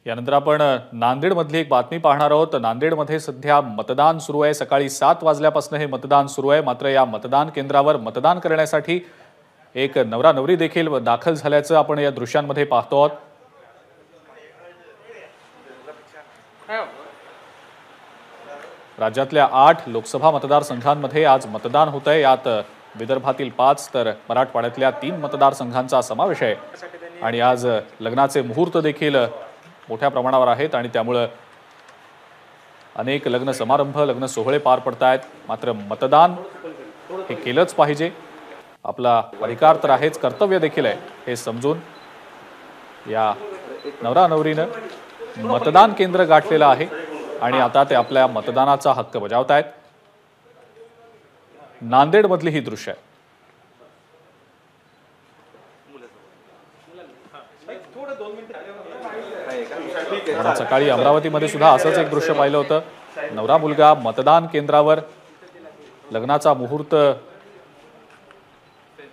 यानंतर आपण नांदेडमधली एक बातमी पाहणार आहोत। नांदेडमध्ये सध्या मतदान सुरू आहे। सकाळी 7 वाजल्यापासून हे मतदान सुरू आहे। मात्र या मतदान केंद्रावर मतदान करण्यासाठी एक नवरा नवरी देखील दाखल झाल्याचं आपण या दृश्यांमध्ये पाहतो आहोत। राज्यातल्या 8 लोकसभा मतदारसंघांमध्ये आज मतदान होत आहे। यात विदर्भातील 5 तर मराठवाड्यातल्या 3 मतदारसंघांचा समावेश आहे। आणि आज लग्नाचे मुहूर्त देखील मोठ्या प्रमाणावर आहेत आणि त्यामुळे अनेक लग्न समारंभ लग्न सोहळे पार पडतायत। मात्र मतदान हे केलंच पाहिजे, आपला अधिकार तर आहेच, कर्तव्य देखील आहे हे समजून या नवरा नवरीनं मतदान केंद्र गाठलेलं आहे आणि आता ते आपल्या मतदानाचा हक्क बजावतायत। नांदेडमधली ही दृश्य आहे। सकाळी अमरावतीमध्ये सुद्धा असंच एक दृश्य पाहिलं होतं। नवरा मुलगा मतदान केंद्रावर लग्नाचा मुहूर्त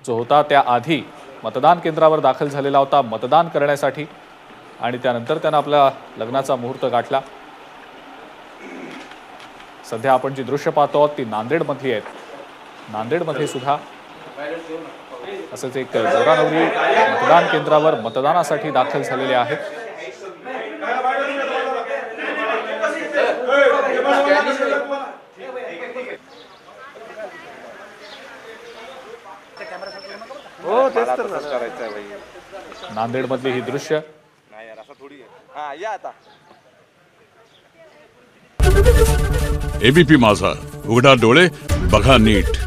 जो होता त्याआधी मतदान केंद्रावर दाखल झालेला होता मतदान करण्यासाठी आणि त्यानंतर त्यानं आपला लग्नाचा मुहूर्त गाठला। सध्या आपण जी दृश्य पाहतो आहोत ती नांदेडमधली आहेत। नांदेडमध्ये सुद्धा असंच एक नवरा नवरी मतदान केंद्रावर मतदानासाठी दाखल झालेले आहेत। हो तेच तर करायचं आहे भाई। नांदेडमधली ही दृश्य नाही यार असं थोडी आहे। हां या आता। एबीपी माझा, उघडा डोळे बघा नीट।